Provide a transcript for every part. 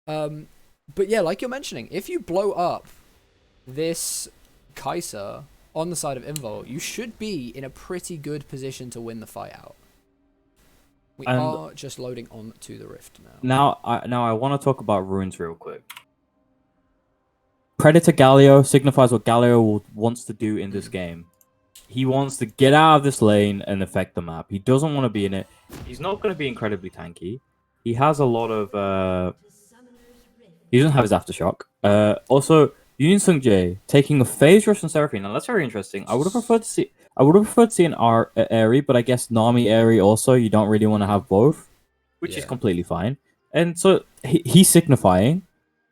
But yeah, like you're mentioning, if you blow up this Kai'Sa on the side of Invul, you should be in a pretty good position to win the fight out. We And are just loading on to the Rift now. now I want to talk about runes real quick. Predator Galio signifies what Galio wants to do in this game. He wants to get out of this lane and affect the map. He doesn't want to be in it. He's not going to be incredibly tanky. He has a lot of... He doesn't have his Aftershock. Also, Union Sung Jae taking a phase rush on Seraphine. Now, that's very interesting. I would have preferred to see... I would have preferred to see an Airy, but I guess Nami Airy also, you don't really want to have both, which is completely fine. And so he's signifying,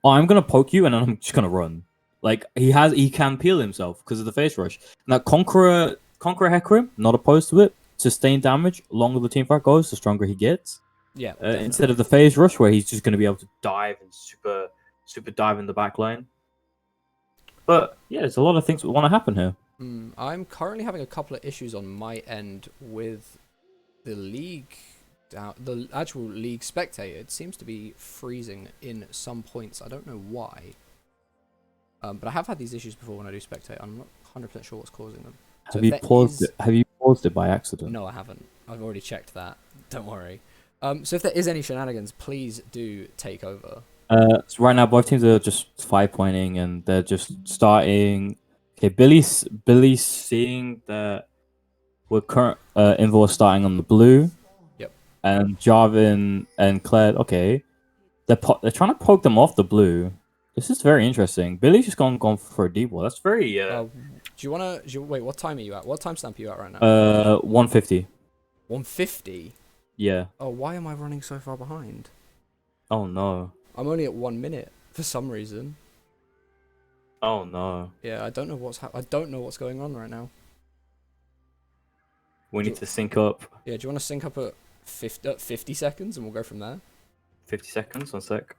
oh, I'm going to poke you and then I'm just going to run. Like, he can peel himself because of the face rush. Now, Conqueror Hecarim, not opposed to it. Sustained damage, longer the teamfight goes, the stronger he gets. Yeah. Instead of the phase rush where he's just going to be able to dive and super dive in the back line. But yeah, there's a lot of things that want to happen here. I'm currently having a couple of issues on my end with the league. The actual league spectator, it seems to be freezing in some points. I don't know why. But I have had these issues before when I do spectate. I'm not 100% sure what's causing them. So Have you paused it by accident? No, I haven't. I've already checked that. Don't worry. So if there is any shenanigans, please do take over. So right now, both teams are just 5-pointing and they're just starting. Okay, Billy's seeing that we're Invul starting on the blue. Yep. And Jarvan and Claire, okay, they're trying to poke them off the blue. This is very interesting. Billy's just gone for a deep wall. That's very. Do you wanna? Wait, what time are you at? What timestamp are you at right now? 150. 150. Yeah. Oh, why am I running so far behind? Oh no. I'm only at 1 minute for some reason. Oh no. Yeah, I don't know I don't know what's going on right now. We need to sync up. Yeah, do you want to sync up at 50 seconds and we'll go from there? 50 seconds, 1 sec.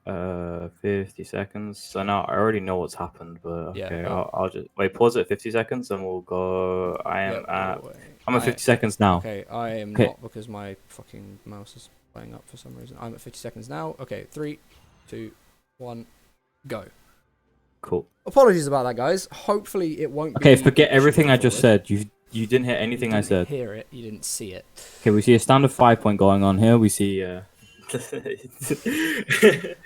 50 seconds. So now I already know what's happened, but okay, yeah, I'll just wait. Pause it at 50 seconds, and we'll go. I'm at 50 seconds now. Okay, I am not because my fucking mouse is playing up for some reason. I'm at 50 seconds now. Okay, 3, 2, 1, go. Cool. Apologies about that, guys. Hopefully it won't. Okay, forget everything I just said. You didn't hear anything I said. You didn't hear it. You didn't see it. Okay, we see a standard 5-point going on here. We see.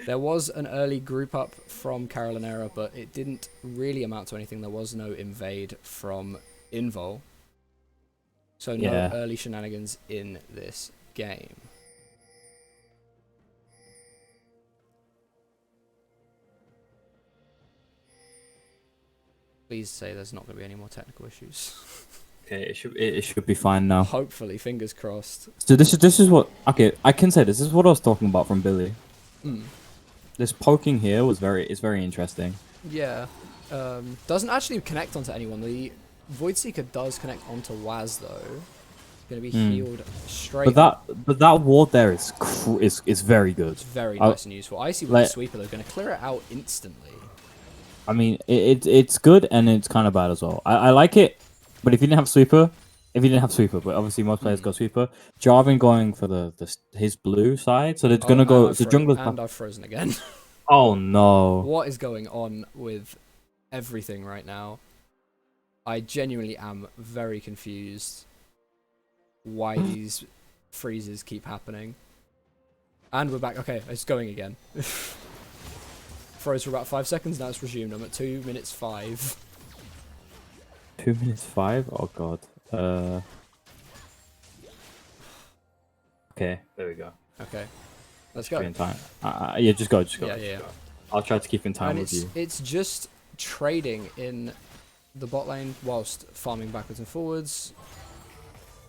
There was an early group up from Karolinerna, but it didn't really amount to anything. There was no invade from Invul. So no early shenanigans in this game. Please say there's not going to be any more technical issues. Okay, it should be fine now. Hopefully, fingers crossed. So this is what I can say. This is what I was talking about from Billy. This poking here is very interesting. Yeah, doesn't actually connect onto anyone. The Voidseeker does connect onto Waz though. Going to be healed straight. But that ward there is very good. It's very nice and useful. Icy with the sweeper, they're going to clear it out instantly. I mean, it's good and it's kind of bad as well. I like it, but if you didn't have sweeper, but obviously most players go sweeper. Jarvan going for his blue side, so it's gonna go. The jungler's and I've frozen again. Oh no! What is going on with everything right now? I genuinely am very confused. Why these freezes keep happening? And we're back. Okay, it's going again. Froze for about 5 seconds. Now it's resumed. I'm at 2 minutes 5. 2 minutes 5? Oh god. Okay, there we go. Okay, let's go. In time. Yeah, just go. Yeah. I'll try to keep in time and with you. It's just trading in the bot lane whilst farming backwards and forwards.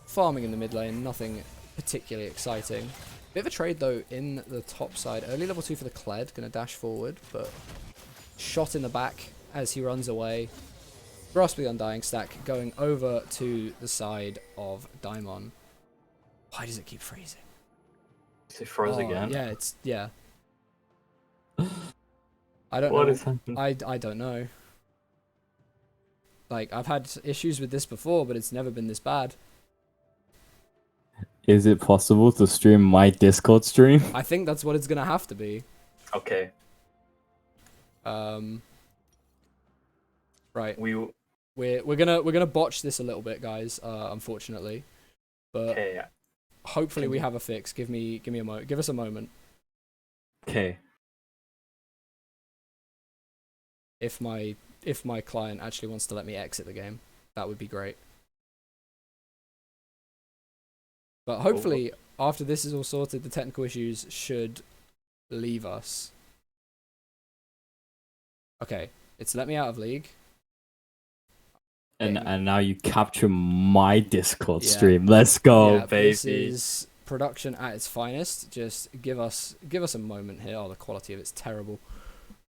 Farming in the mid lane, nothing particularly exciting. Bit of a trade though in the top side. Early level 2 for the Kled, gonna dash forward, but shot in the back as he runs away. Grasp the Undying stack going over to the side of Daimon. Why does it keep freezing? It froze again? Yeah. I don't know. What is happening? I don't know. Like, I've had issues with this before, but it's never been this bad. Is it possible to stream my Discord stream? I think that's what it's gonna have to be. Okay. Right. We We're gonna botch this a little bit, guys. Unfortunately, but okay. hopefully we have a fix. Give me a moment. Give us a moment. Okay. If my client actually wants to let me exit the game, that would be great. But hopefully, after this is all sorted, the technical issues should leave us. Okay, it's let me out of league. And now you capture my Discord Yeah. stream. Let's go, Yeah, baby. this is production at its finest. Just give us a moment here. Oh, the quality of it's terrible.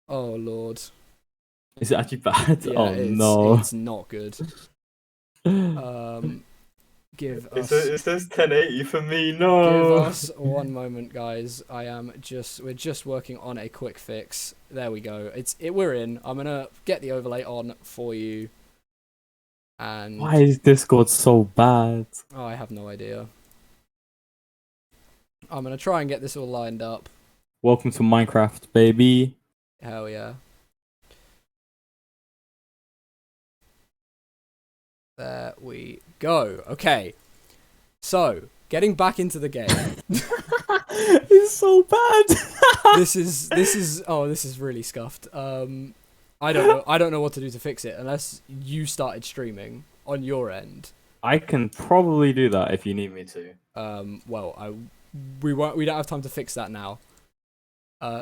Oh lord. Is it actually bad? Yeah, Oh no. it's not good. Give us It says 1080 for me. No. give us one moment, guys. We're just working on a quick fix. There we go. We're in. I'm gonna get the overlay on for you. And Why is Discord so bad? oh, I have no idea. I'm gonna try and get this all lined up. Welcome to Minecraft, baby. Hell yeah. There we go. Okay. So, getting back into the game. It's so bad. This is really scuffed. I don't know what to do to fix it unless you started streaming on your end. I can probably do that if you need me to. Well, we don't have time to fix that now.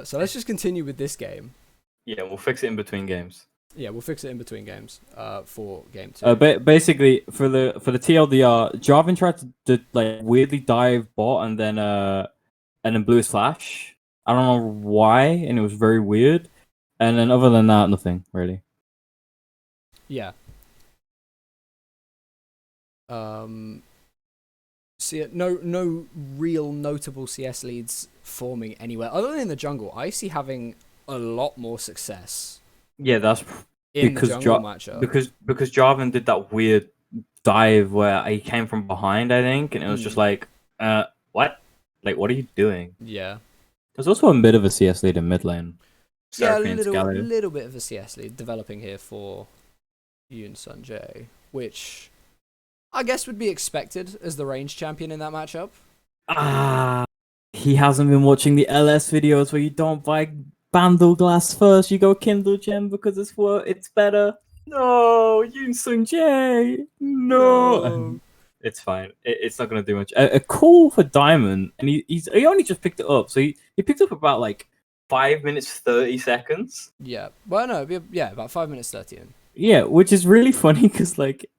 So let's just continue with this game. Yeah, we'll fix it in between games. Yeah, we'll fix it in between games. For game 2. Basically for the TLDR, Jarvan tried to like weirdly dive bot and then blew his flash. I don't know why, and it was very weird. And then other than that, nothing really. Yeah. See, no real notable CS leads forming anywhere other than in the jungle. I see having a lot more success. Yeah, that's In because the jungle matchup. because Jarvan did that weird dive where he came from behind, I think, and it was just like, what? Like, what are you doing? Yeah. There's also a bit of a CS lead in mid lane. Yeah, a little bit of a CS lead developing here for Invulnerables, which I guess would be expected as the range champion in that matchup. He hasn't been watching the LS videos where you don't buy Bandle glass first, you go Kindle Gem because it's better. No, Invulnerables. No. It's fine. It's not gonna do much. A call for Diamond, and he only just picked it up. So he picked up about like 5 minutes 30 seconds. Yeah. Well, no, yeah, about 5 minutes 30 in. Yeah, which is really funny because like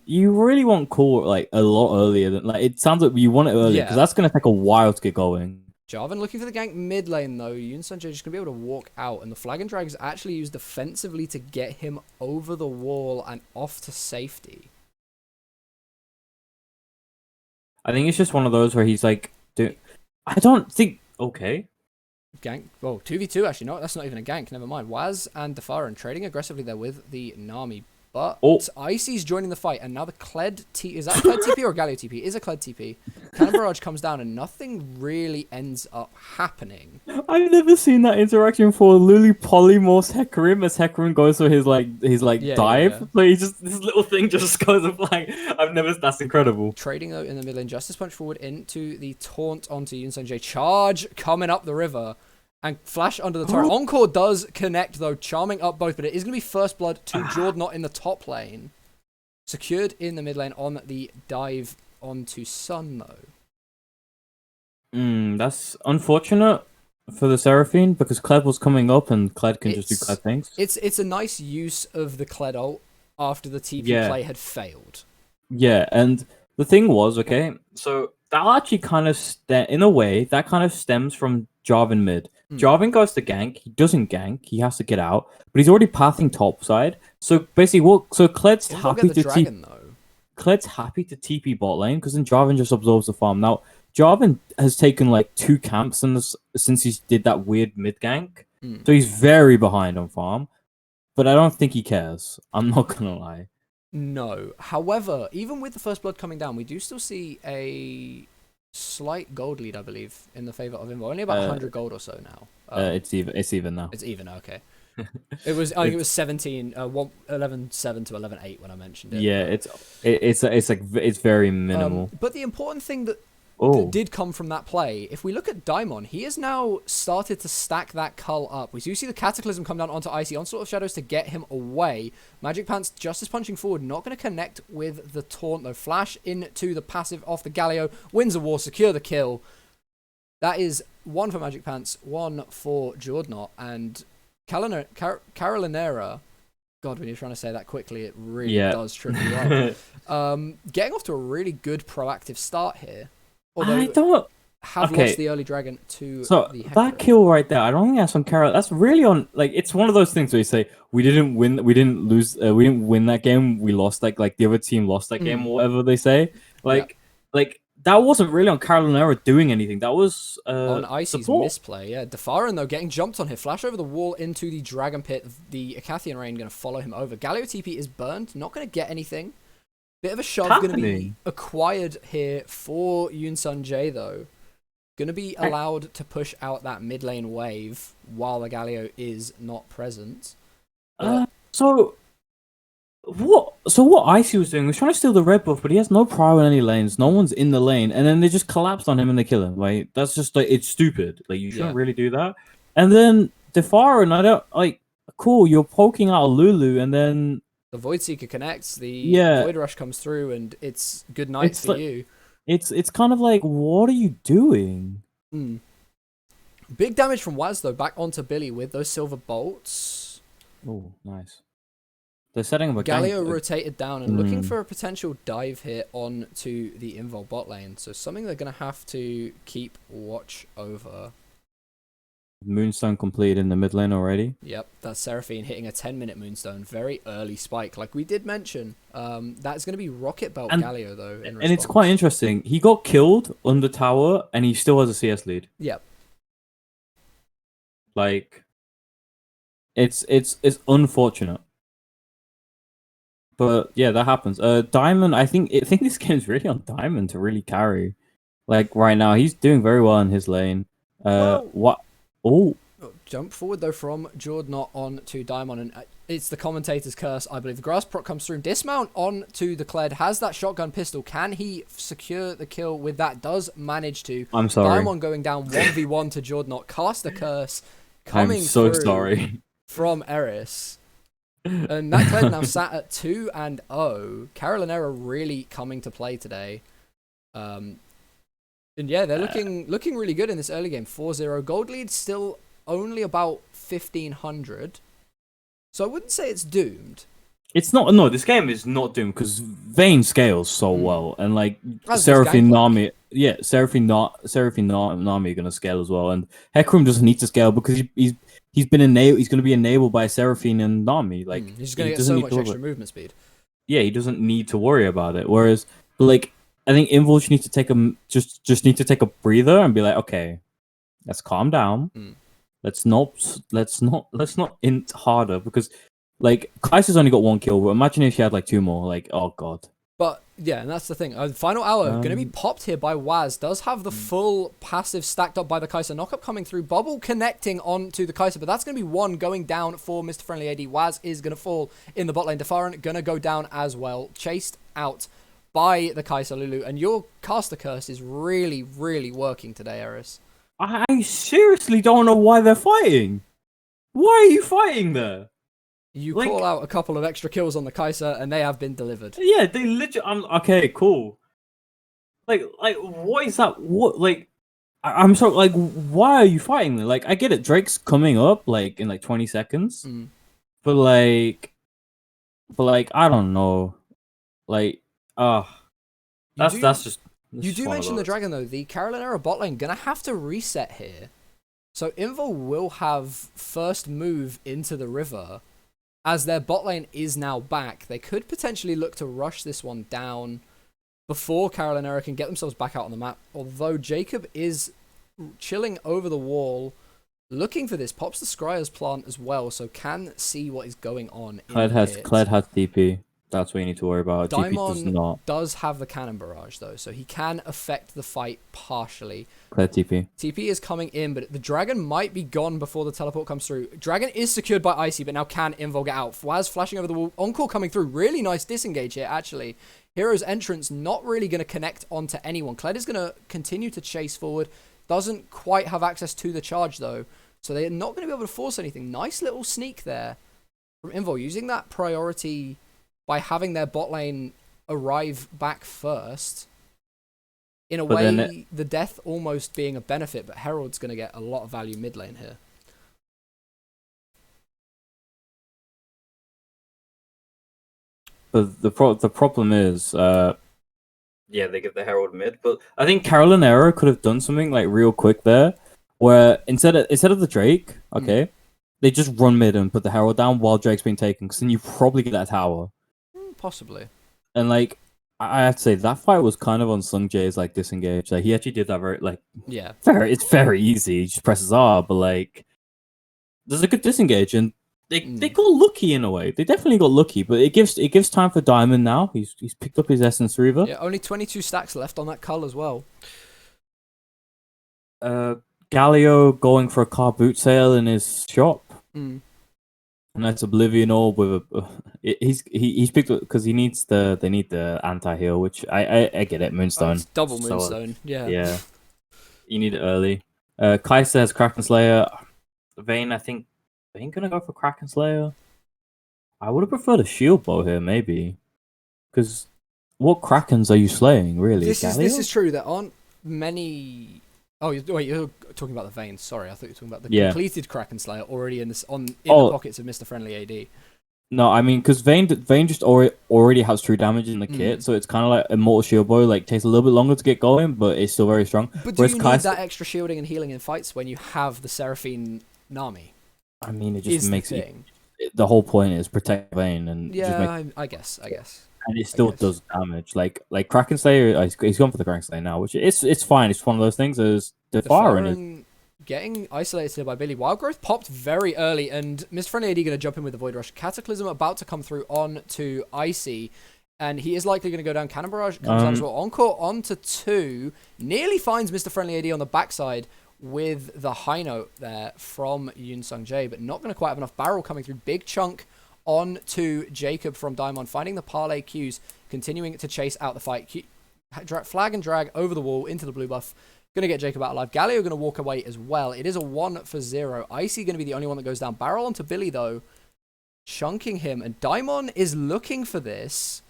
you really want call like a lot earlier than like it sounds like you want it earlier because that's gonna take a while to get going. Jarvan looking for the gank mid lane though. Invulnerables just gonna be able to walk out, and the flag and drag is actually used defensively to get him over the wall and off to safety. I think it's just one of those where he's like, I don't think. Okay. Gank. Oh, 2v2 actually. No, that's not even a gank. Never mind. Waz and Defaran trading aggressively there with the Nami. But Icy's joining the fight, and now the Kled TP. Is that a Kled TP or a Galio TP? It is a Kled TP. Cannon Barrage comes down, and nothing really ends up happening. I've never seen that interaction for Luli polymorphs Hecarim as Hecarim goes for his dive. Yeah. Like this little thing just goes up like that's incredible. Trading though in the mid lane, Justice Punch forward into the taunt onto Invulnerables. Charge coming up the river. And flash under the turret. Encore does connect, though, charming up both, but it is going to be first blood to Jordnot in the top lane. Secured in the mid lane on the dive onto Sun, though. That's unfortunate for the Seraphine, because Kled was coming up, and Kled can just do Kled things. It's a nice use of the Kled ult after the TP play had failed. Yeah, and the thing was, okay, so that actually kind of, in a way, that kind of stems from Jarvan mid. Jarvan goes to gank. He doesn't gank. He has to get out, but he's already pathing top side. So basically, Kled's happy to Kled's happy to TP bot lane because then Jarvan just absorbs the farm. Now Jarvan has taken like 2 camps since he did that weird mid gank, so he's very behind on farm. But I don't think he cares. I'm not gonna lie. No. However, even with the first blood coming down, we do still see a slight gold lead, I believe, in the favor of Invul. Only about 100 gold or so now. It's even now. It's even, okay. It was, I think it was It's 17, 11-7 to 11-8 when I mentioned it. yeah, But, it's like it's very minimal. but the important thing that Oh, did come from that play, if we look at Daimon, he has now started to stack that cull up. We do see the Cataclysm come down onto Icy Onslaught of Shadows to get him away. Magic Pants just as punching forward, not going to connect with the taunt though. Flash into the passive off the Galio, wins the war, secure the kill. That is one for Magic Pants, one for Jordnot, and Karolinerna. God, when you're trying to say that quickly, it really yeah. does trip you up. Getting off to a really good proactive start here. Although I don't. have Okay, lost the early dragon to so the Hecarim. that kill right there, I don't think that's on Carol. That's really on. Like, it's one of those things where you say we didn't win, we didn't lose, we didn't win that game. We lost, like the other team lost that game, or whatever they say. Yeah. Like that wasn't really on Karolinerna doing anything. That was On Icy's support. misplay, yeah. Defarin, though, getting jumped on here. Flash over the wall into the Dragon Pit. The Acathian Rain going to follow him over. Galio TP is burned. Not going to get anything. Bit of a shove going to be acquired here for Yunsun J, though. Going to be allowed to push out that mid lane wave while the Galio is not present. So what Icy was doing was trying to steal the red buff, but he has no prior in any lanes. No one's in the lane, and then they just collapsed on him and they kill him. Right? That's just like, it's stupid. Like, you shouldn't really do that. And then Defarin, I don't like. Cool, you're poking out a Lulu, and then the Voidseeker connects, the Void Rush comes through, and it's good night for you. It's kind of like, what are you doing? Big damage from Waz, though, back onto Billy with those silver bolts. Oh, nice. They're setting up a Galio rotated down and looking for a potential dive here onto the Invul bot lane. So something they're going to have to keep watch over. Moonstone complete in the mid lane already. Yep, that's Seraphine hitting a 10-minute Moonstone. Very early spike. Like we did mention, that's going to be Rocket Belt Galio, though. In response. And it's quite interesting. He got killed under tower, and he still has a CS lead. Yep. Like, it's unfortunate. But yeah, that happens. Diamond, I think this game's really on Diamond to really carry. Like, right now, he's doing very well in his lane. What? Oh. Jump forward, though, from Jordnot on to Daimon, and it's the commentator's curse, I believe. The grass proc comes through. Dismount on to the Kled. Has that shotgun pistol. Can he secure the kill with that? Does manage to. I'm sorry. Daimon going down 1v1 to Jordnot. Cast the curse. I'm so sorry. From Eris. And that Kled now sat at 2-0. Karolinerna really coming to play today. And yeah, they're looking really good in this early game. 4-0. Gold lead still only about 1,500. So I wouldn't say it's doomed. It's not. No, this game is not doomed because Vayne scales so well, and like Seraphine Nami, Nami are gonna scale as well, and Hecarim doesn't need to scale because he's been enabled. He's gonna be enabled by Seraphine and Nami. Like he's just gonna get so much extra movement speed. Yeah, he doesn't need to worry about it. Whereas, like, I think Invul just needs to take a breather and be like, okay, let's calm down. Let's not int harder, because like Kaiser's only got 1 kill, but imagine if she had like 2 more. Like, oh god. But yeah, and that's the thing. Final hour going to be popped here by Waz. Does have the full passive stacked up by the Kaiser. Knockup coming through. Bubble connecting onto the Kaiser, but that's going to be 1 going down for Mr. Friendly AD. Waz is going to fall in the bot lane. Defarin going to go down as well. Chased out by the Kaiser Lulu, and your caster curse is really, really working today, Eris. I seriously don't know why they're fighting. Why are you fighting there? You call out a couple of extra kills on the Kaiser, and they have been delivered. Yeah, they literally. Okay, cool. Like, what is that? What, like, I'm so like, why are you fighting there? Like, I get it. Drake's coming up like in like 20 seconds, but like, I don't know. Like, that's just. You do mention the dragon, though. The Karolinerna bot lane going to have to reset here. So Invul will have first move into the river. As their bot lane is now back, they could potentially look to rush this one down before Karolinerna can get themselves back out on the map. Although Jacob is chilling over the wall, looking for this. Pops the Scryer's plant as well, so can see what is going on. Kled has TP. That's what you need to worry about. TP does Daimon not does have the cannon barrage though, so he can affect the fight partially. play TP. TP is coming in, but the dragon might be gone before the teleport comes through. Dragon is secured by Icy, but now can Invul get out? Waz flashing over the wall. Encore coming through. Really nice disengage here, actually. Hero's entrance not really going to connect onto anyone. Kled is going to continue to chase forward. Doesn't quite have access to the charge, though. So they're not going to be able to force anything. Nice little sneak there from Invul, using that priority by having their bot lane arrive back first. In a way, the death almost being a benefit, but Herald's going to get a lot of value mid lane here. But the problem is, yeah, they get the Herald mid, but I think Karolinerna could have done something like real quick there, where instead of the Drake, okay, they just run mid and put the Herald down while Drake's being taken, because then you probably get that tower. Possibly. And like, I have to say that fight was kind of on Sung Jae's like disengage. Like he actually did that it's very easy. He just presses R, but like, there's a good disengage, and they got lucky in a way. They definitely got lucky, but it gives time for Diamond now. He's picked up his Essence Reaver. Yeah, only 22 stacks left on that cull as well. Galio going for a car boot sale in his shop. And that's Oblivion Orb with he's picked up because they need the anti-heal, which I get it. Moonstone. It's double Moonstone. Yeah. You need it early. Kai'Sa has Kraken Slayer. Vayne, I think Vayne gonna go for Kraken Slayer. I would have preferred a shield bow here, maybe, because what Krakens are you slaying really? This is true. There aren't many. Oh, wait, you're talking about the Vayne. Sorry, I thought you were talking about the completed Kraken Slayer already in the pockets of Mr. Friendly AD. No, I mean, because Vayne just already has true damage in the kit, so it's kind of like Immortal Shield Bow, like, takes a little bit longer to get going, but it's still very strong. But do you need that extra shielding and healing in fights when you have the Seraphine Nami? I mean, it just makes it... The whole point is protect Vayne, and I guess. And it still does damage. Like Kraken Slayer, he's gone for the Kraken Slayer now, which it's fine. It's one of those things. As the Firen getting isolated by Billy. Wild Growth popped very early, and Mr. Friendly AD going to jump in with the Void Rush. Cataclysm about to come through on to Icy, and he is likely going to go down. Cannon Barrage comes down as well. Encore onto 2. Nearly finds Mr. Friendly AD on the backside with the high note there from Yoon Sung Jae, but not going to quite have enough barrel coming through. Big chunk on to Jacob from Daimon, finding the parlay Qs, continuing to chase out the fight. Flag and drag over the wall into the blue buff. Going to get Jacob out alive. Galio going to walk away as well. It is a 1-0. Icy going to be the only one that goes down. Barrel onto Billy, though. Chunking him. And Daimon is looking for this.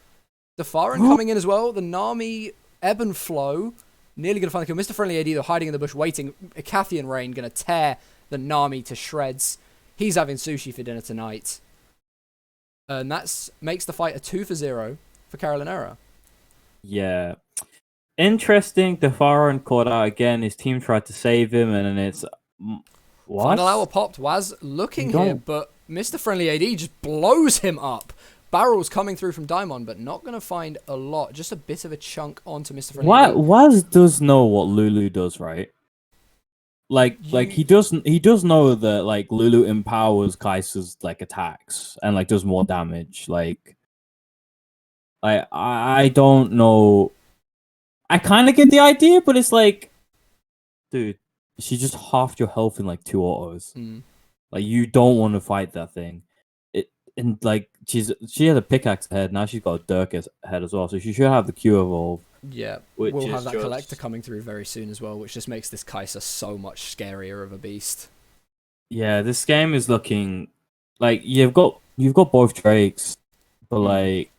The Farin coming in as well. The Nami, ebb and flow. Nearly going to find the kill. Mr. Friendly AD, though, hiding in the bush, waiting. Icathian Rain going to tear the Nami to shreds. He's having sushi for dinner tonight. And that makes the fight a 2-0 for Karolinerna. Yeah. Interesting. The Faron caught out again. His team tried to save him, and then it's... What? Final hour popped. Waz looking here, but Mr. Friendly AD just blows him up. Barrels coming through from Daimon, but not going to find a lot. Just a bit of a chunk onto Mr. Friendly AD. Waz does know what Lulu does, right? Like he does know that like Lulu empowers Kai'Sa's like attacks and like does more damage. Like I don't know. I kind of get the idea, but it's like, dude, she just halved your health in like 2 autos. Like you don't want to fight that thing. And like she has a pickaxe ahead now. She's got a dirk ahead as well, so she should have the Q evolve. Yeah, we'll have that collector coming through very soon as well, which just makes this Kai'Sa so much scarier of a beast. Yeah, this game is looking like you've got both Drakes, but like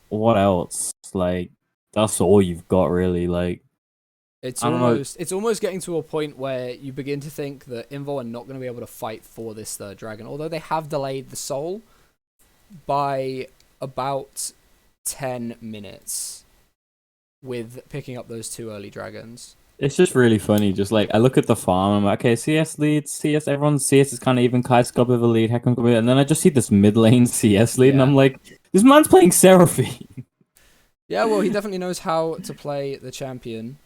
what else? Like that's all you've got really. Like it's almost getting to a point where you begin to think that Invul are not going to be able to fight for this third dragon, although they have delayed the soul by about 10 minutes. With picking up those 2 early dragons. It's just really funny. Just like I look at the farm, I'm like, okay, CS leads, CS, everyone's CS is kind of even. Kai's got a bit of a lead, Hecarim's got a bit, and then I just see this mid lane CS lead, and I'm like, this man's playing Seraphine. Yeah, well, he definitely knows how to play the champion.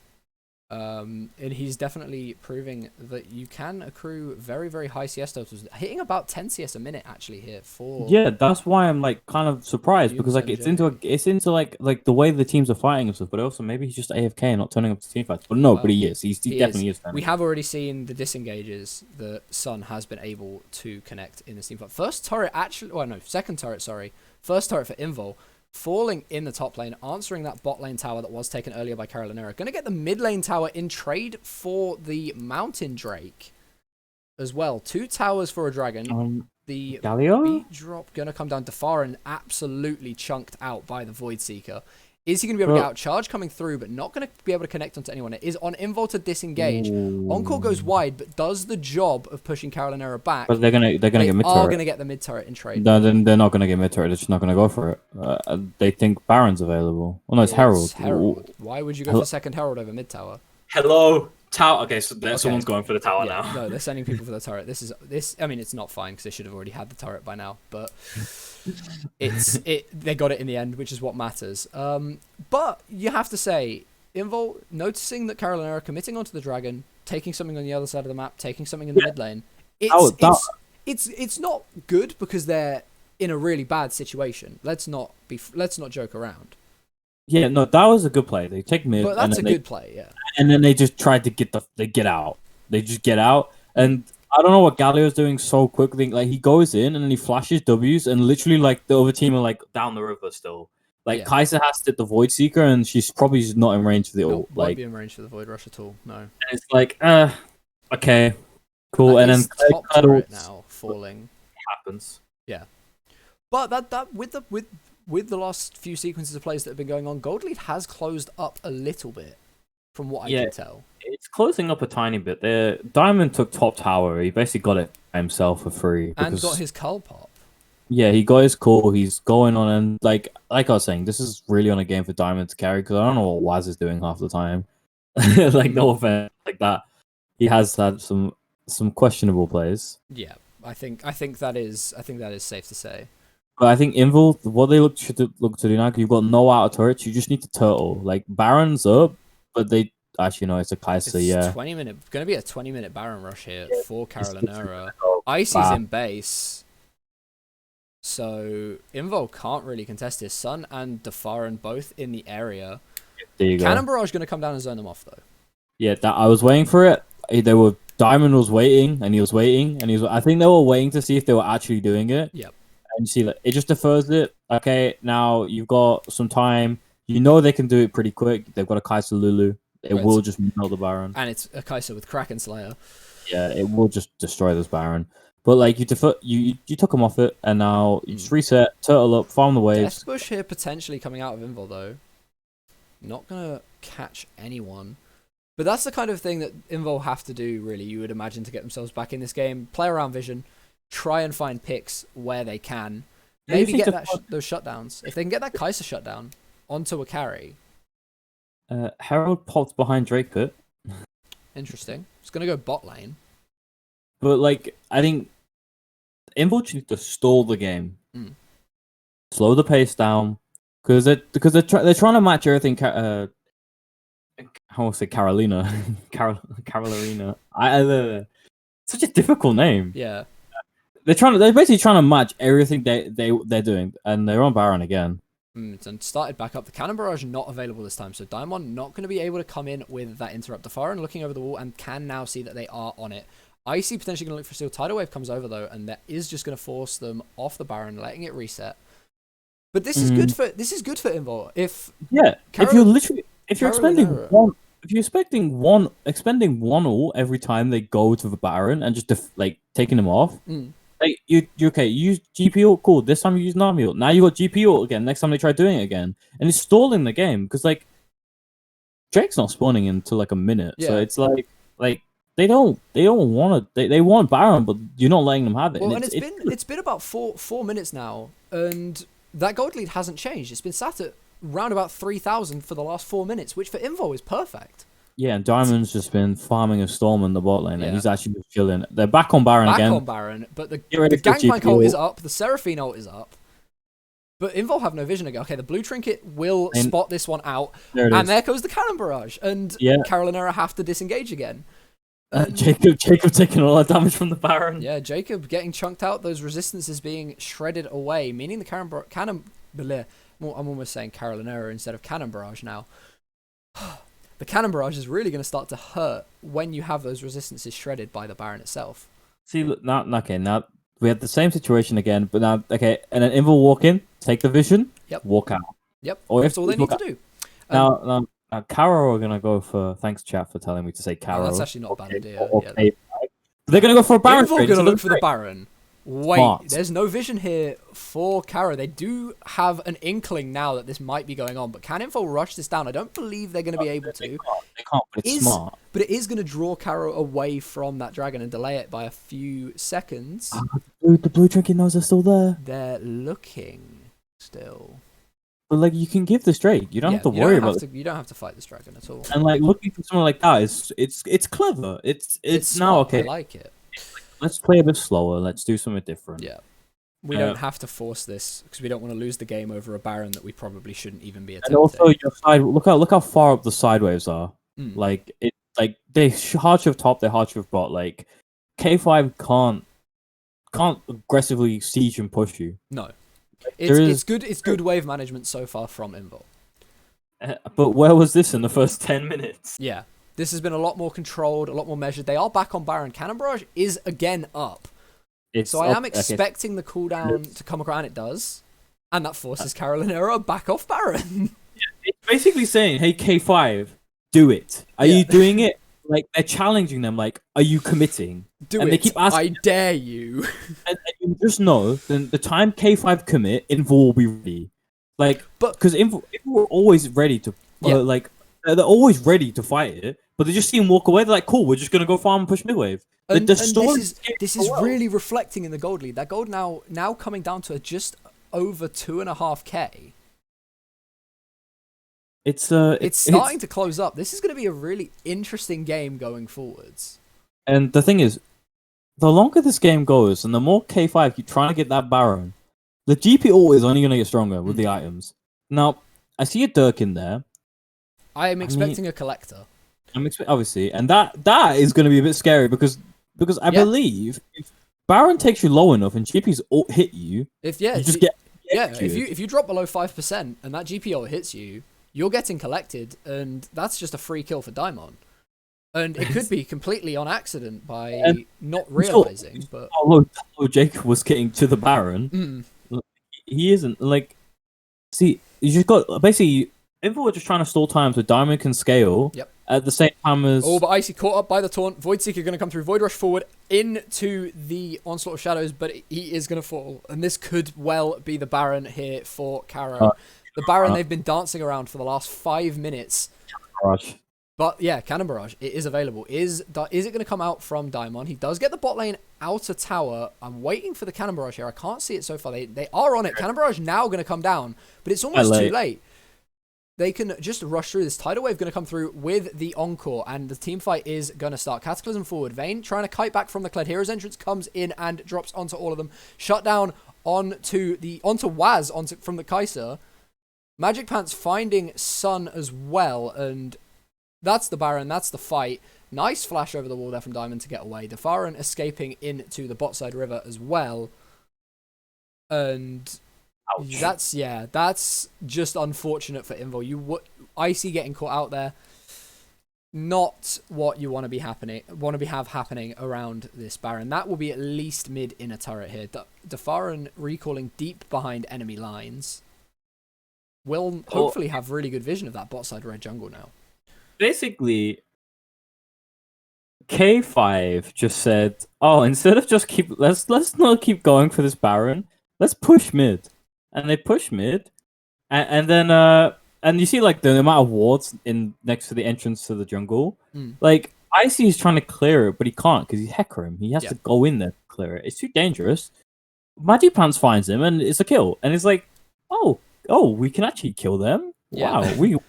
And he's definitely proving that you can accrue very, very high CS totals, hitting about 10 CS a minute actually here for Yeah, that's why I'm like kind of surprised because Humes like MJ. it's into like the way the teams are fighting and stuff, but also maybe he's just AFK and not turning up to team fights. But no, but Well, he is. He he is. definitely is We turning up. have already seen the disengages that Sun has been able to connect in this team fight. First turret actually, well, no, second turret, sorry. First turret for Invul, falling in the top lane, answering that bot lane tower that was taken earlier by Karolinerna. Going to get the mid lane tower in trade for the Mountain Drake as well. 2 towers for a dragon. The Galio? beat drop going to come down to far and absolutely chunked out by the Void Seeker. Is he going to be able to get out charge coming through, but not going to be able to connect onto anyone? It is on Invul to disengage. Encore goes wide, but does the job of pushing Karolinerna back. But they're gonna They get mid are turret. going to get the mid turret in trade. No, then they're not gonna get mid turret. They're just not gonna go for it. They think Baron's available. Well, no, it's Herald. Herald. Why would you go for second Herald over mid tower? Hello, tower. Okay, so someone's going for the tower Yeah, now. no, they're sending people for the turret. This. I mean, it's not fine because they should have already had the turret by now. But they got it in the end, which is what matters. But you have to say, Invul noticing that Karolinerna committing onto the dragon, taking something on the other side of the map, taking something in the mid lane. It's not good because they're in a really bad situation. Let's not joke around. Yeah, no, that was a good play. They take mid, but that's a good play, yeah. And then they just tried to get out. They just get out, and I don't know what Galio's doing so quickly. Like he goes in and then he flashes W's, and literally like the other team are like down the river still. Like Kai'Sa has to hit the Void Seeker, and she's probably just not in range for the ult. Won't be in range for the Void Rush at all. No. And it's like, okay, cool. And then top turret now falling. Happens. Yeah, but that with the last few sequences of plays that have been going on, Gold Lead has closed up a little bit, from what I can tell. It's closing up a tiny bit. Diamond took top tower. He basically got it himself for free. And got his cull pop. Yeah, he got his call. He's going on, and like I was saying, this is really on a game for Diamond to carry because I don't know what Waz is doing half the time. Like no offense, like that. He has had some questionable plays. Yeah, I think that is safe to say. But I think Invul, what they should look to do now, because you've got no outer turrets, you just need to turtle. Like Baron's up, but they actually no, it's a Kai'Sa. Yeah, going to be a 20-minute Baron rush here for Karolinerna. Icy's in base. So Invul can't really contest his. Sun and Defaran both in the area. There you go. Cannon Barrage going to come down and zone them off though. Yeah, I was waiting for it. Diamond was waiting, and he was waiting, and I think they were waiting to see if they were actually doing it. Yep. And you see, like, it just defers it. Okay, now you've got some time. You know they can do it pretty quick. They've got a Kai'Sa Lulu. It will just melt the Baron. And it's a Kai'Sa with Kraken Slayer. Yeah, it will just destroy this Baron. But like you took him off it, and now you just reset, turtle up, farm the waves. Death Bush here potentially coming out of Invul though. Not gonna catch anyone. But that's the kind of thing that Invul have to do, really, you would imagine, to get themselves back in this game. Play around vision, try and find picks where they can. Maybe get those shutdowns. If they can get that Kai'Sa shutdown onto a carry. Herald popped behind Drake Pit. Interesting. It's going to go bot lane. But, like, I think Invul need to stall the game. Slow the pace down. Because they're trying to match everything... how will I say Karolina? Karolinerna. Such a difficult name. Yeah. They're basically trying to match everything they're doing, and they're on Baron again. And started back up. The Cannon Barrage not available this time, so Diamond not going to be able to come in with that interrupt. Defaran looking over the wall and can now see that they are on it. Icy potentially going to look for steal. Tidal Wave comes over though, and that is just going to force them off the Baron, letting it reset. But this is good for Invul. If you're expending one ult every time they go to the Baron and just taking them off. Like you okay, you use GP ult, cool. This time you use Nami ult. Now you got GP ult again. Next time they try doing it again, and it's stalling the game because like Drake's not spawning until like a minute. Yeah. So it's like they don't want to. They want Baron, but you're not letting them have it. Well, and it's been about four minutes now, and that gold lead hasn't changed. It's been sat at round about 3,000 for the last 4 minutes, which for Invul is perfect. Yeah, and Diamond's just been farming a storm in the bot lane, and he's actually just chilling. They're back on Baron again. Back on Baron, but the Gangplank ult is up, the Seraphine ult is up. But Invul have no vision again. Okay, the blue trinket will And spot this one out. there it And is. there goes the cannon barrage. And Yeah. Karolinerna have to disengage again. And Jacob taking a lot of damage from the Baron. yeah, Jacob getting chunked out. Those resistances being shredded away, meaning the I'm almost saying Karolinerna instead of cannon barrage now. The cannon barrage is really going to start to hurt when you have those resistances shredded by the Baron itself. See, look, now we had the same situation again, but now, okay, and then Invul walk in, take the vision, walk out. Yep, Or that's all they need to do. Now, Caro are going to go for, thanks chat for telling me to say Caro. That's actually not a bad idea. They're going to go for a Baron. Invul going to look for the Baron. Wait, Smart. there's no vision here for Caro. They do have an inkling now that this might be going on, but can Invul rush this down? I don't believe they're going to be able to. They can't, but it's smart. But it is going to draw Caro away from that dragon and delay it by a few seconds. The blue trinket knows are still there. They're looking still. But like, you can give this Drake. You don't have to worry about it. You don't have to fight this dragon at all. And like, looking for someone like that it's clever. It's now smart. okay. I like it. Let's play a bit slower. Let's do something different. Yeah. We don't have to force this because we don't want to lose the game over a Baron that we probably shouldn't even be attempting. And also, your side. Look how far up the side waves are. Like they hard shift top, they hard shift bot. Like K5 can't aggressively siege and push you. No, it's good. It's good wave management so far from Invul. But where was this in the first 10 minutes? Yeah, this has been a lot more controlled, a lot more measured. They are back on Baron. Cannon barrage is again up. So I am expecting the cooldown to come across, and it does. And that forces Karolinerna back off Baron. It's basically saying, hey, K5, do it. Are you doing it? Like, they're challenging them, like, are you committing? They keep asking, I dare you. and you just know, then the time K5 commit, Invul will be ready. Like, because Invul are always ready to, they're always ready to fight it, but they just see him walk away, they're like, cool, we're just going to go farm and push mid-wave. And this is really reflecting in the gold lead. That gold now coming down to just over 2.5k. It's starting to close up. This is going to be a really interesting game going forwards. And the thing is, the longer this game goes, and the more K5 keep trying to get that Baron, the GP ult is only going to get stronger with the items. Now, I see a Dirk in there. I am expecting a Collector. Obviously, and that is going to be a bit scary because I believe if Baron takes you low enough and GP's ult hit you, if you drop below 5% and that GP ult hits you, you're getting collected, and that's just a free kill for Daimon. And it could be completely on accident by not realizing. But although Jacob was getting to the Baron, he isn't. Like, see, you just got basically. Invul were just trying to stall times so Diamond can scale. Yep. At the same time as... Oh, but Icy caught up by the taunt. Voidseeker going to come through. Void Rush forward into the Onslaught of Shadows, but he is going to fall. And this could well be the Baron here for Caro. The Baron they've been dancing around for the last 5 minutes. Barrage. But yeah, Cannon Barrage, it is available. Is it going to come out from Daimon? He does get the bot lane outer tower. I'm waiting for the Cannon Barrage here. I can't see it so far. They are on it. Cannon Barrage now going to come down, but it's almost too late. They can just rush through. This tidal wave going to come through with the Encore, and the team fight is going to start. Cataclysm forward. Vayne trying to kite back from the Kled. Hero's Entrance comes in and drops onto all of them. Shut down onto Waz from the Kaiser. Magic Pants finding Sun as well, and that's the Baron. That's the fight. Nice flash over the wall there from Diamond to get away. Defaran escaping into the bot side river as well, and... Ouch. That's just unfortunate for Invul. Icy getting caught out there. Not what you want to have happening around this Baron. That will be at least mid in a turret here. Defaran recalling deep behind enemy lines. Will hopefully have really good vision of that bot side red jungle now. Basically, K5 just said, "Oh, instead of just let's not keep going for this Baron. Let's push mid." And they push mid, and then and you see like the amount of wards in next to the entrance to the jungle. Like Icy is trying to clear it, but he can't because he's Hecarim. He has to go in there to clear it. It's too dangerous. Magic Pants finds him, and it's a kill. And it's like, oh, we can actually kill them. Yeah. Wow, we can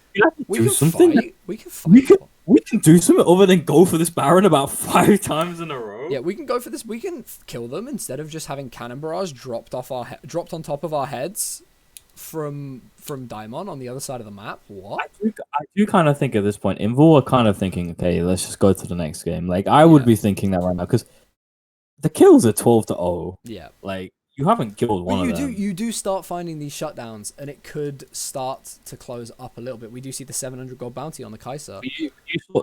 do something. Fight. We can fight. We can do something other than go for this Baron about 5 times in a row. Yeah, we can go for this. We can kill them instead of just having Cannon Barrage dropped on top of our heads. from Daimon on the other side of the map. What? I do kind of think at this point, Invul are kind of thinking, okay, let's just go to the next game. Like I would Yeah. be thinking that right now because the kills are 12-0. Yeah. Like you haven't killed But one of them. you do start finding these shutdowns, and it could start to close up a little bit. We do see the 700 gold bounty on the Kaiser.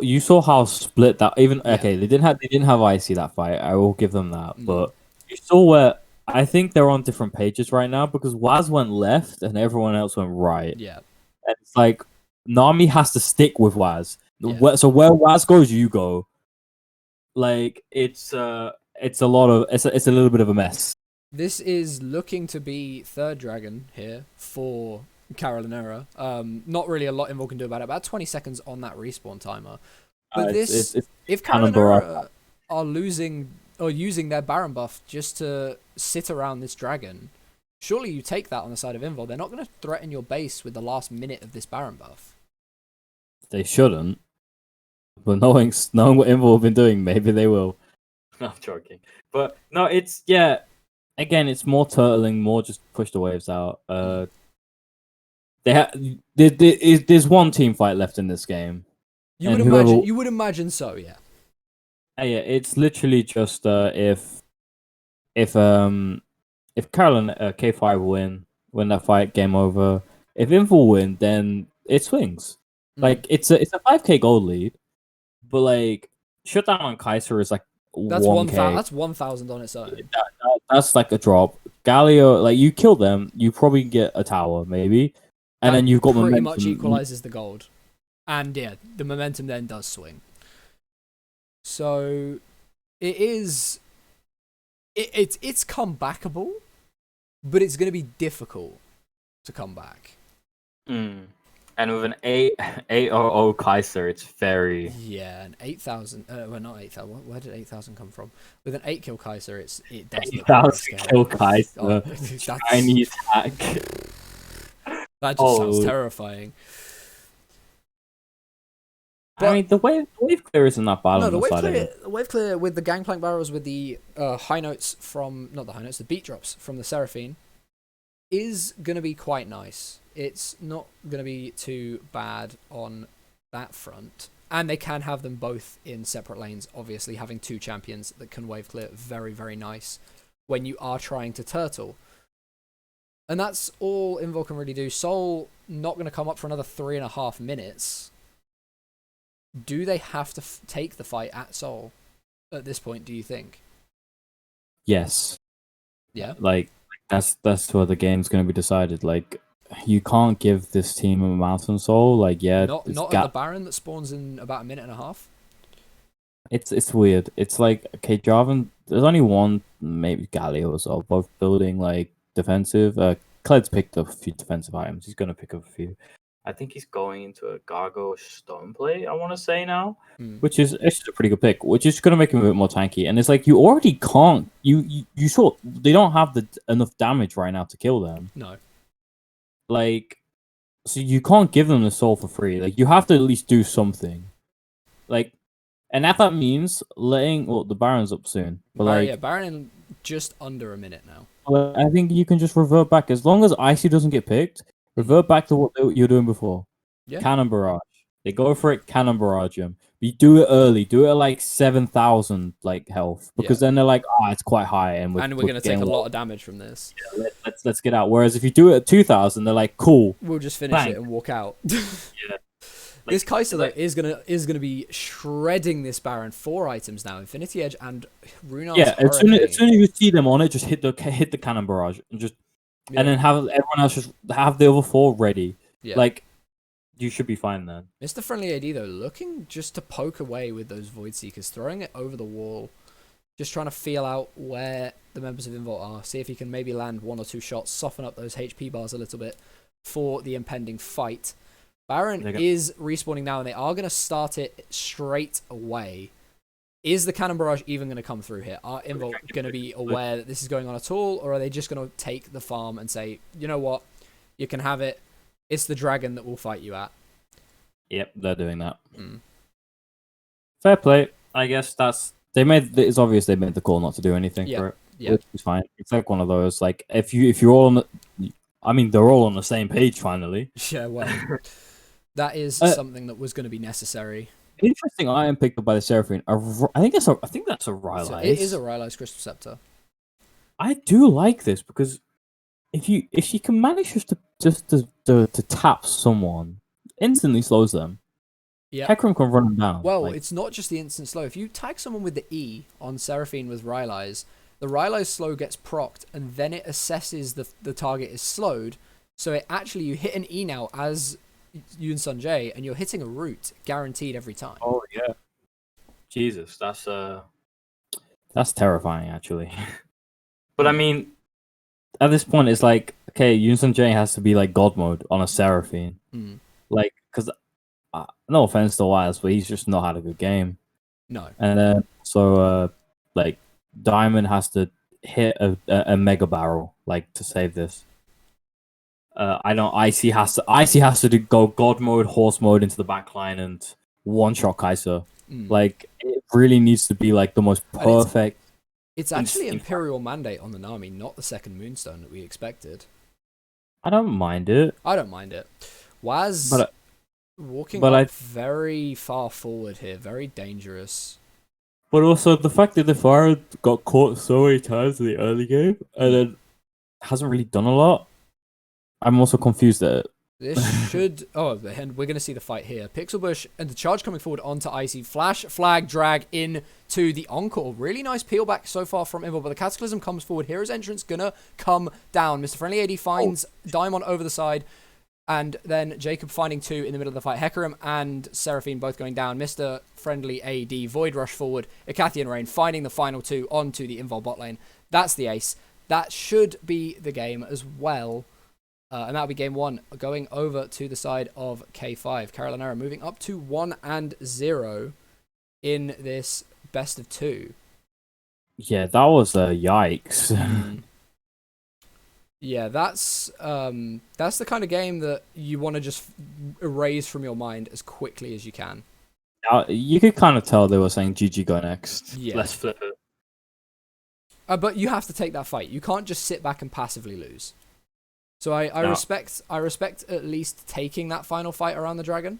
You saw how split that even Yeah. okay, they didn't have IC that fight. I will give them that. Mm. But you saw where I think they're on different pages right now because Waz went left and everyone else went right. Yeah. And it's like Nami has to stick with Waz. Yeah. So where Waz goes, you go. Like it's a lot of it's a little bit of a mess. This is looking to be third dragon here for Karolinerna. Not really a lot Invul can do about it. About 20 seconds on that respawn timer. But if Karolinerna are losing or using their Baron buff just to sit around this dragon, surely you take that on the side of Invul. They're not going to threaten your base with the last minute of this Baron buff. They shouldn't. But knowing what Invul have been doing, maybe they will. No, I'm joking. But no, it's again, it's more turtling, more just push the waves out. There's one team fight left in this game. You would imagine so, yeah. Yeah, it's literally just if Carolyn K5 win that fight, game over. If Invul win, then it swings. Like it's a 5k gold lead, but like shutdown on Kaiser is like that's 1k. That's 1,000 on its own. That's like a drop. Galio, like you kill them, you probably get a tower maybe, and then you've got pretty momentum. much equalizes the gold, and yeah, the momentum then does swing. So it is. It's comebackable, but it's going to be difficult to come back. And with an 800 Kaiser, it's very an 8,000. Well, not 8,000. Where did 8,000 come from? With an 8 kill Kaiser, it does 8,000 kill Kaiser. Oh, shiny attack. That just sounds terrifying. But, I mean, the wave clear isn't that bad. No, the wave clear with the gangplank barrels with the high notes from the beat drops from the Seraphine is gonna be quite nice. It's not gonna be too bad on that front, and they can have them both in separate lanes. Obviously, having two champions that can wave clear, very very nice when you are trying to turtle. And that's all Invul can really do. Soul not gonna come up for another 3.5 minutes. Do they have to take the fight at Soul at this point, do you think? Yes. Yeah. Like, that's where the game's going to be decided. Like, you can't give this team a Mountain Soul. Like, yeah. Not at the Baron that spawns in about 1.5 minutes. It's weird. It's like, okay, Jarvan, there's only one, maybe Galio as well, both building, like, defensive. Kled's picked up a few defensive items. He's going to pick up a few. I think he's going into a Gargo Stone Plate, I want to say now, which is a pretty good pick, which is going to make him a bit more tanky. And it's like, you already can't, you saw, they don't have enough damage right now to kill them. No. Like, so you can't give them the soul for free. Like, you have to at least do something. Like, and that means letting, well, the Baron's up soon. But Baron in just under 1 minute now. I think you can just revert back. As long as Icy doesn't get picked, revert back to what you're doing before. Yeah. Cannon Barrage. They go for it, Cannon Barrage him. You do it early. Do it at like 7,000 like health. Because then they're like, it's quite high. And we're going to take a lot of damage from this. Yeah, let's get out. Whereas if you do it at 2,000, they're like, cool. We'll just finish it and walk out. Yeah. Like, this Kaiser though is gonna be shredding this Baron. 4 items now: Infinity Edge and Runar's as soon as you see them on it, just hit the Cannon Barrage and just and then have everyone else just have the other 4 ready. Yeah. Like you should be fine then. Mr. Friendly AD though, looking just to poke away with those Void Seekers, throwing it over the wall, just trying to feel out where the members of Invul are, see if he can maybe land 1 or 2 shots, soften up those HP bars a little bit for the impending fight. Baron is respawning now, and they are going to start it straight away. Is the Cannon Barrage even going to come through here? Are Invul going to be aware that this is going on at all, or are they just going to take the farm and say, you know what, you can have it, it's the dragon that will fight you at? Yep, they're doing that. Fair play. I guess it's obvious they made the call not to do anything for it. Yeah, it's fine. It's like one of those, like, if you're all on I mean, they're all on the same page finally. Yeah, well, that is Uh, something that was going to be necessary. Interesting item picked up by the Seraphine. I think that's a So it is a Rylai's. Rylai's Crystal Scepter. I do like this because if she can manage to tap someone, instantly slows them. Yeah. Hecarim can run them down. Well, Like, it's not just the instant slow. If you tag someone with the E on Seraphine with Rylai's, the Rylai's slow gets procced, and then it assesses the target is slowed. So it actually, you hit an E now as Yoon Sun Jae, and you're hitting a root guaranteed every time. oh yeah, Jesus, that's terrifying actually. But I mean, at this point, it's like, okay, Yunsun Jang has to be like God mode on a Seraphine. Mm. Like, because no offense to Wise, but he's just not had a good game. No. And then, like, Diamond has to hit a mega barrel, like, to save this. I know Icy has to go God mode, horse mode into the backline and one shot Kaiser. Mm. Like, it really needs to be like the most perfect. It's actually Imperial Mandate on the Nami, not the second Moonstone that we expected. I don't mind it. I don't mind it. Waz walking but up very far forward here, very dangerous. But also the fact that the Fire got caught so many times in the early game and then hasn't really done a lot. I'm also confused at it. This should... Oh, and we're going to see the fight here. Pixelbush and the charge coming forward onto Icy. Flash, flag, drag in to the Encore. Really nice peel back so far from Invul, but the Cataclysm comes forward. Hero's Entrance gonna come down. Mr. Friendly AD finds Daimon over the side. And then Jacob finding two in the middle of the fight. Hecarim and Seraphine both going down. Mr. Friendly AD, Void Rush forward. Icathian Rain finding the final two onto the Invul bot lane. That's the ace. That should be the game as well. And that'll be game one, going over to the side of K5. Karolinerna moving up to 1-0 in this best of two. Yeah, that was a yikes. Yeah, that's the kind of game that you want to just erase from your mind as quickly as you can. You could kind of tell they were saying GG go next. Yeah. Let's flip it. But you have to take that fight. You can't just sit back and passively lose. So I respect at least taking that final fight around the dragon.